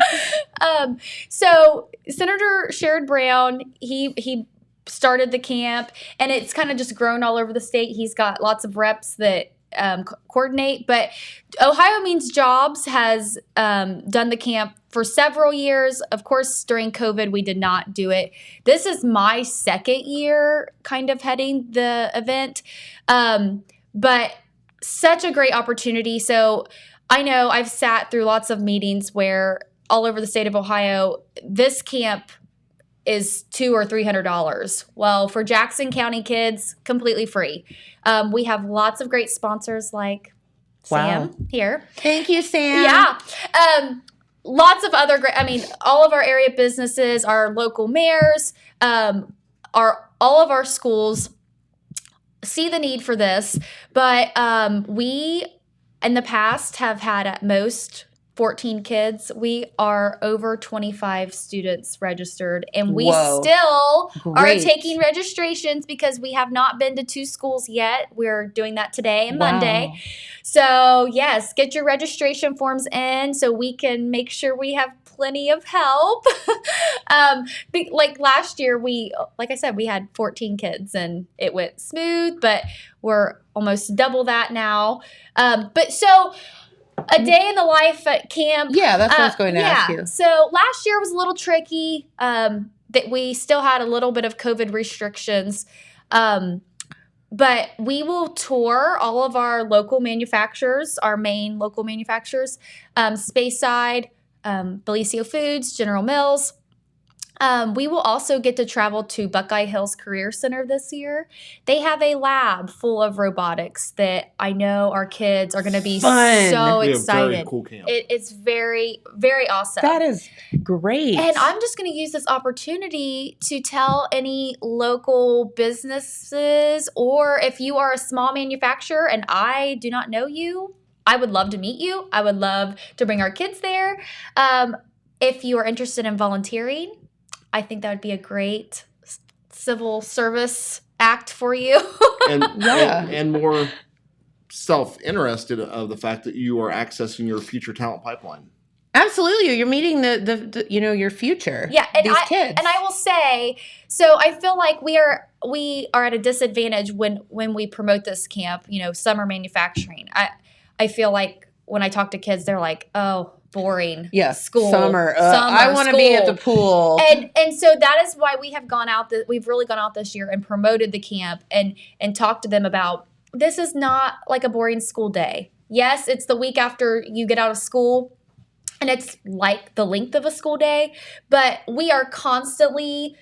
So Senator Sherrod Brown, he started the camp, and it's kind of just grown all over the state. He's got lots of reps that coordinate, but Ohio Means Jobs has done the camp for several years. Of course, during COVID, we did not do it. This is my second year kind of heading the event, but such a great opportunity. So I know I've sat through lots of meetings where all over the state of Ohio, this camp is $200 or $300. Well, for Jackson County kids, completely free. We have lots of great sponsors like Wow. Sam here. Thank you, Sam. Yeah. Lots of other great, all of our area businesses, our local mayors, all of our schools see the need for this. But we, in the past, have had at most 14 kids. We are over 25 students registered, and we Whoa. still Great. are taking registrations because we have not been to 2 schools yet. We're doing that today and Wow. Monday. So yes, get your registration forms in so we can make sure we have plenty of help. Like last year, like I said, we had 14 kids and it went smooth, but we're almost double that now. But so a day in the life at camp. Yeah, that's what I was going to ask you. So last year was a little tricky. That we still had a little bit of COVID restrictions. But we will tour all of our local manufacturers, our main local manufacturers, Speyside, Belicio Foods, General Mills. We will also get to travel to Buckeye Hills Career Center this year. They have a lab full of robotics that I know our kids are going to be Fun. so We have excited. very cool camp. It's very, very awesome. That is great. And I'm just going to use this opportunity to tell any local businesses, or if you are a small manufacturer and I do not know you, I would love to meet you. I would love to bring our kids there. if you are interested in volunteering, I think that would be a great civil service act for you. and more self-interested of the fact that you are accessing your future talent pipeline. Absolutely. You're meeting the your future. Yeah, and these kids. And I will say, so I feel like we are at a disadvantage when we promote this camp, summer manufacturing. I feel like when I talk to kids, they're like, "Oh, boring. Yeah, school. Summer. I want to be at the pool." And so that is why we have gone out. We've really gone out this year and promoted the camp and talked to them about, this is not like a boring school day. Yes, it's the week after you get out of school, and it's like the length of a school day, but they're constantly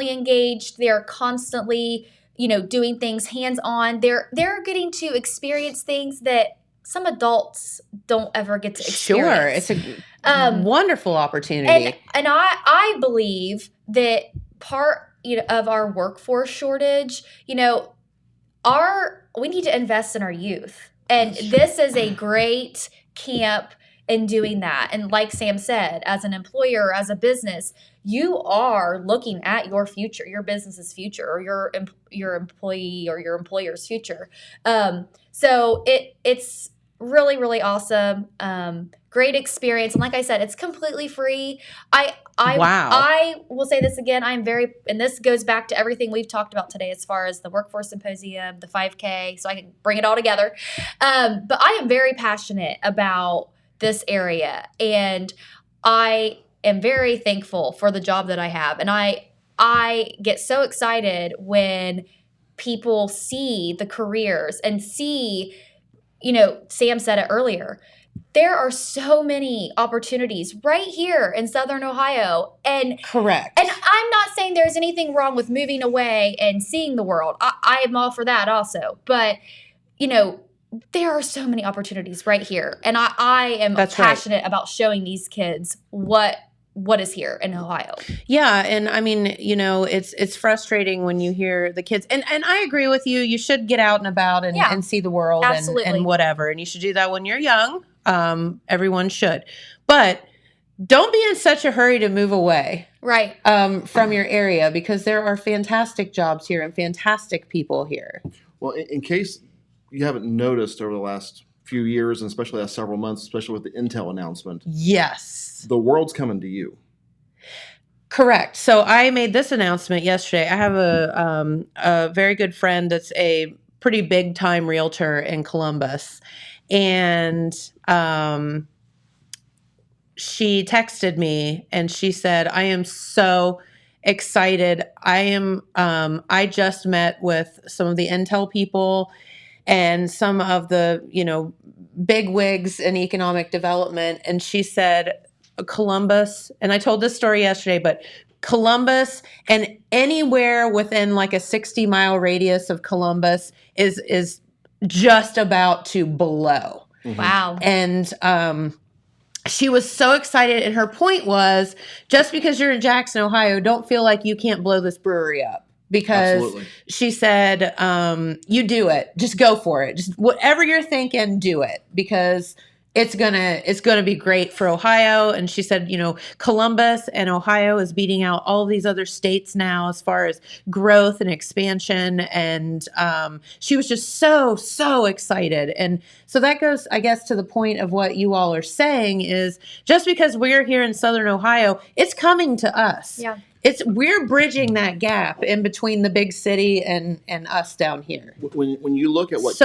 engaged. They're constantly, doing things hands-on. They're getting to experience things that some adults don't ever get to experience. Sure. It's a wonderful opportunity. And I believe that part of our workforce shortage, we need to invest in our youth. And this is a great camp in doing that. And like Sam said, as an employer, as a business, you are looking at your future, your business's future, or your employee or your employer's future. So it's really, really awesome. Great experience. And like I said, it's completely free. I will say this again. And this goes back to everything we've talked about today as far as the workforce symposium, the 5K, so I can bring it all together. But I am very passionate about this area, and I am very thankful for the job that I have. And I get so excited when people see the careers and see, Sam said it earlier, there are so many opportunities right here in Southern Ohio. And correct. And I'm not saying there's anything wrong with moving away and seeing the world. I am all for that also. But, there are so many opportunities right here. And I am passionate about showing these kids what is here in Ohio. Yeah. And I mean, it's frustrating when you hear the kids, and I agree with you. You should get out and about and see the world and whatever. And you should do that when you're young. Everyone should, but don't be in such a hurry to move away. Right. From your area, because there are fantastic jobs here and fantastic people here. Well, in case you haven't noticed over the last few years, and especially the last several months, especially with the Intel announcement. Yes. The world's coming to you. Correct. So I made this announcement yesterday. I have a very good friend that's a pretty big time realtor in Columbus. And she texted me and she said, "I am so excited. I just met with some of the Intel people and some of the, big wigs in economic development." And she said, Columbus, and I told this story yesterday, but Columbus and anywhere within like a 60-mile radius of Columbus is just about to blow. Mm-hmm. Wow. And she was so excited. And her point was, just because you're in Jackson, Ohio, don't feel like you can't blow this brewery up. Because Absolutely. She said, you do it. Just go for it. Just whatever you're thinking, do it. Because it's gonna be great for Ohio. And she said, Columbus and Ohio is beating out all of these other states now as far as growth and expansion. And she was just so excited. And so that goes, I guess, to the point of what you all are saying is, just because we're here in Southern Ohio, it's coming to us. Yeah. We're bridging that gap in between the big city and us down here. When you look at what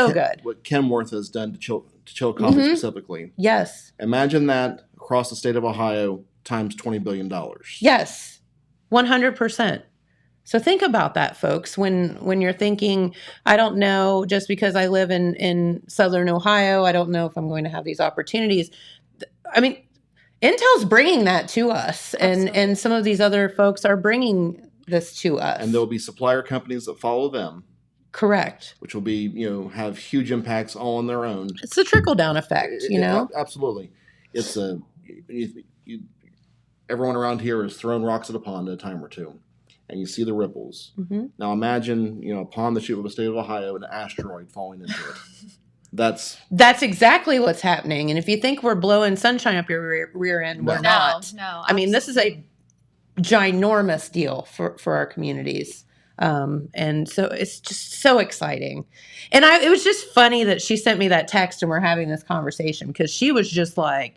Kenworth has done to Chillicothe specifically, yes, imagine that across the state of Ohio times $20 billion. Yes, 100%. So think about that, folks. When you're thinking, I don't know, just because I live in Southern Ohio, I don't know if I'm going to have these opportunities. I mean, Intel's bringing that to us, and some of these other folks are bringing this to us. And there'll be supplier companies that follow them. Correct. Which will be, have huge impacts all on their own. It's a trickle-down effect, Absolutely. It's everyone around here has thrown rocks at a pond at a time or two, and you see the ripples. Mm-hmm. Now imagine, a pond the shape of the state of Ohio, an asteroid falling into it. That's exactly what's happening. And if you think we're blowing sunshine up your rear end, we're not. No. I mean, this is a ginormous deal for our communities. And so it's just so exciting. And it was just funny that she sent me that text and we're having this conversation because she was just like,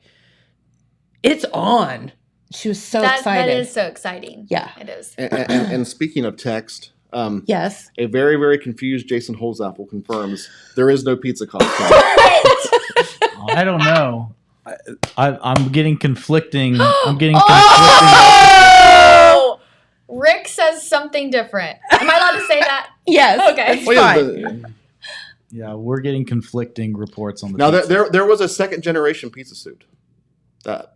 it's on. She was so excited. That is so exciting. Yeah. It is. and speaking of text, yes. a very, very confused Jason Holzapfel confirms there is no pizza costume. I don't know. I'm getting conflicting. Oh! Rick says something different. Am I allowed to say that? Yes. Okay. It's Well, fine. Yeah, we're getting conflicting reports on the Now, pizza. there was a second generation pizza suit. That,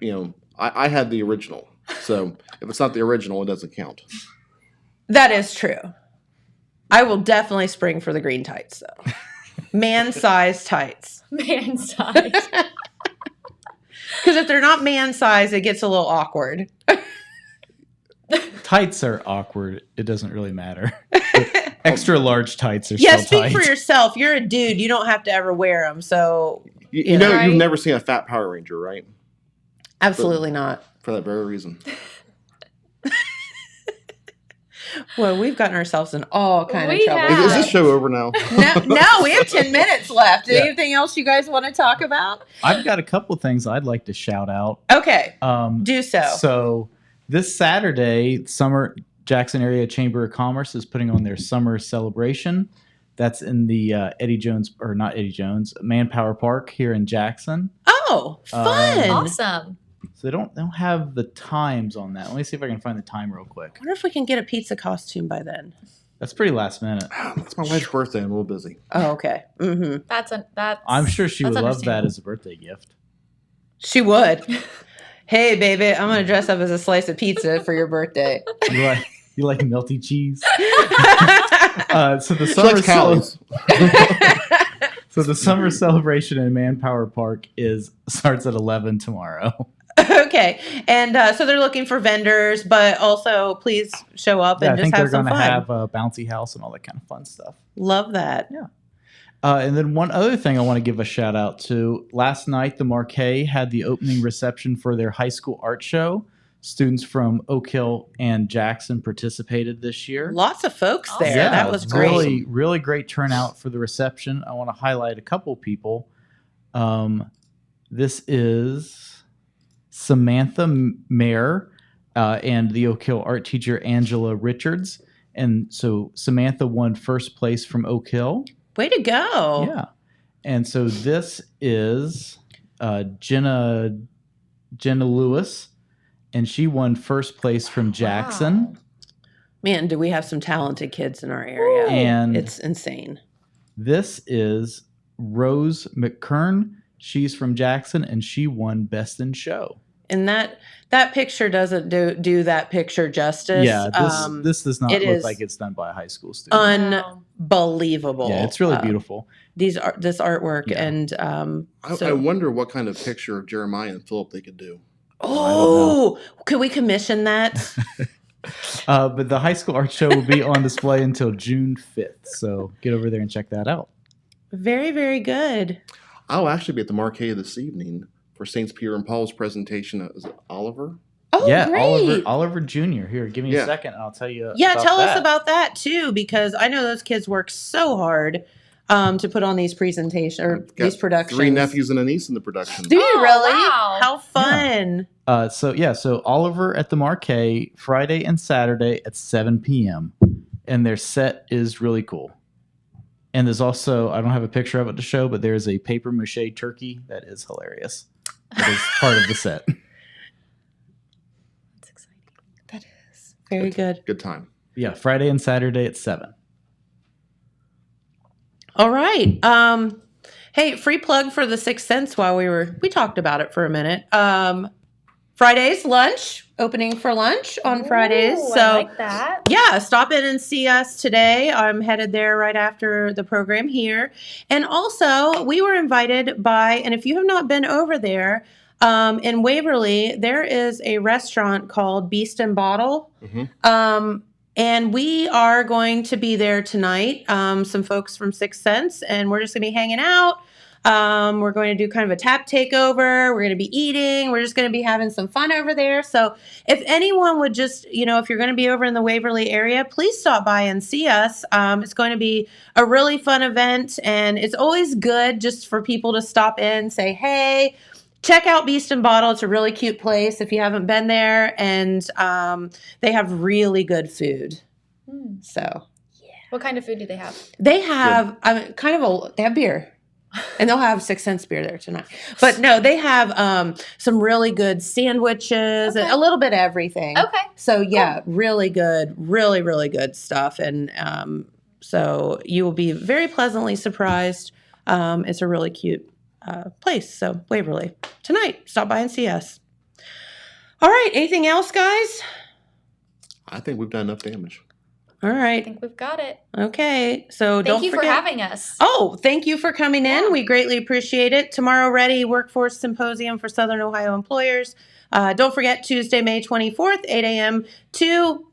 I had the original. So if it's not the original, it doesn't count. That is true. I will definitely spring for the green tights, though. Man-sized tights. Man size. Because if they're not man-sized, it gets a little awkward. Tights are awkward. It doesn't really matter. Extra large tights are Yeah, still speak tight. for yourself. You're a dude. You don't have to ever wear them. So, You know, Right. you've never seen a fat Power Ranger, right? absolutely not. For that very reason. Well, we've gotten ourselves in all kind of We trouble. have. Is this show over now? No, we have 10 minutes left. Yeah. Anything else you guys want to talk about? I've got a couple things I'd like to shout out. Okay, Um, do so. So this Saturday, Jackson Area Chamber of Commerce is putting on their summer celebration. That's in the Manpower Park here in Jackson. Oh, fun. Awesome. So they don't have the times on that. Let me see if I can find the time real quick. I wonder if we can get a pizza costume by then. That's pretty last minute. It's my wife's birthday. I'm a little busy. Oh, okay. Mm-hmm. That's I'm sure she would that's love that understandable. as a birthday gift. She would. Hey, baby, I'm going to dress up as a slice of pizza for your birthday. You like melty cheese? So the She summer likes cows. So the summer celebration in Manpower Park starts at 11 tomorrow. Okay. And so they're looking for vendors, but also please show up Yeah, and I just think have they're some going to fun. have a bouncy house and all that kind of fun stuff. Love that. Yeah. And then one other thing I want to give a shout out to. Last night, the Marquet had the opening reception for their high school art show. Students from Oak Hill and Jackson participated this year. Lots of folks Awesome. there. Yeah, That was great. Really, really great turnout for the reception. I want to highlight a couple people. This is Samantha Mayer and the Oak Hill art teacher Angela Richards. And so Samantha won first place from Oak Hill. Way to go. Yeah. And so this is Jenna Lewis, and she won first place from Jackson. Wow. Man, do we have some talented kids in our area. And it's insane. this is Rose McKern. She's from Jackson, and she won Best in Show. And that picture doesn't do that picture justice. Yeah, this does not it look is like it's done by a high school student. unbelievable. Yeah, it's really beautiful. This artwork Yeah. and I wonder what kind of picture of Jeremiah and Philip they could do. oh, could we commission that? But the high school art show will be on display until June 5th. So get over there and check that out. Very, very good. I'll actually be at the Marquee this evening for St. Peter and Paul's presentation. Is it Oliver? Oh, Yeah, great. Oliver Jr. Here, give me a Yeah. second and I'll tell you. Yeah, about tell us that. about that too, because I know those kids work so hard to put on these presentations or I've got these productions. 3 nephews and a niece in the production. Do you Oh, really? wow. How fun! So Oliver at the Marquee Friday and Saturday at 7 p.m. and their set is really cool. And there's also, I don't have a picture of it to show, but there's a paper mache turkey that is hilarious. That is part of the set. That's exciting. That is very good. Good time. Yeah, Friday and Saturday at 7. All right. Hey, free plug for the Sixth Sense while we talked about it for a minute. Fridays lunch, opening for lunch on Fridays. Ooh, So I like that. yeah, stop in and see us today. I'm headed there right after the program here. And also, we were invited by, and if you have not been over there, in Waverly, there is a restaurant called Beast and Bottle. Mhm. And we are going to be there tonight, some folks from Sixth Sense, and we're just going to be hanging out, We're going to do kind of a tap takeover. We're going to be eating. We're just going to be having some fun over there. So if anyone would just, if you're going to be over in the Waverly area, please stop by and see us. It's going to be a really fun event, and it's always good just for people to stop in, say, hey, check out Beast and Bottle. It's a really cute place if you haven't been there, and they have really good food. So What kind of food do they have? they have they have beer. And they'll have 6 cents beer there tonight. But no, they have some really good sandwiches and a little bit of everything. Okay. So yeah, really good, really, really good stuff. And so you will be very pleasantly surprised. It's a really cute place. So Waverly, tonight, stop by and see us. All right. Anything else, guys? I think we've done enough damage. All I right. think we've got it. Okay. So Thank don't you forget. for having us. Oh, thank you for coming in. Yeah. We greatly appreciate it. Tomorrow, Ready Workforce Symposium for Southern Ohio Employers. Don't forget, Tuesday, May 24th, 8 a.m. to,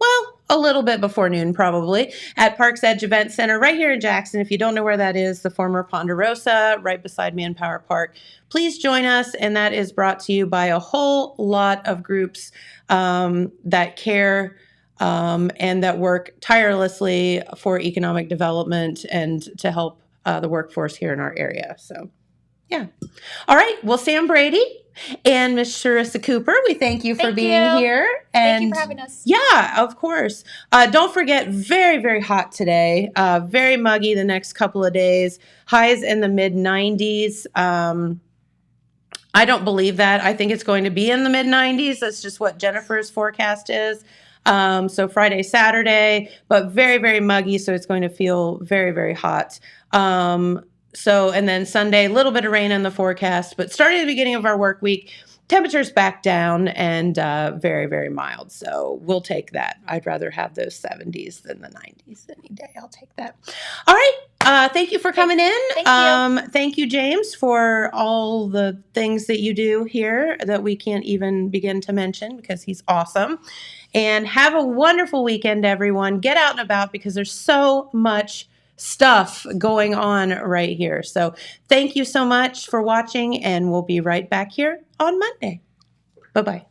a little bit before noon, probably, at ParksEdge Event Center right here in Jackson. If you don't know where that is, the former Ponderosa, right beside Manpower Park. Please join us, and that is brought to you by a whole lot of groups that care and that work tirelessly for economic development and to help the workforce here in our area. So, yeah. All right. Well, Sam Brady and Miss Sharissa Cooper, we thank you for Thank being you. here. Thank you for having us. Yeah, of course. Don't forget, very, very hot today. Very muggy the next couple of days. Highs in the mid 90s. I don't believe that. I think it's going to be in the mid 90s. That's just what Jennifer's forecast is. So Friday, Saturday, but very, very muggy. So it's going to feel very, very hot. And then Sunday, a little bit of rain in the forecast, but starting at the beginning of our work week, temperatures back down and very, very mild. So we'll take that. I'd rather have those 70s than the 90s any day. I'll take that. All right. Thank you for coming in. Thank you. Thank you, James, for all the things that you do here that we can't even begin to mention because he's awesome. And have a wonderful weekend, everyone. Get out and about because there's so much stuff going on right here. So thank you so much for watching, and we'll be right back here on Monday. Bye-bye.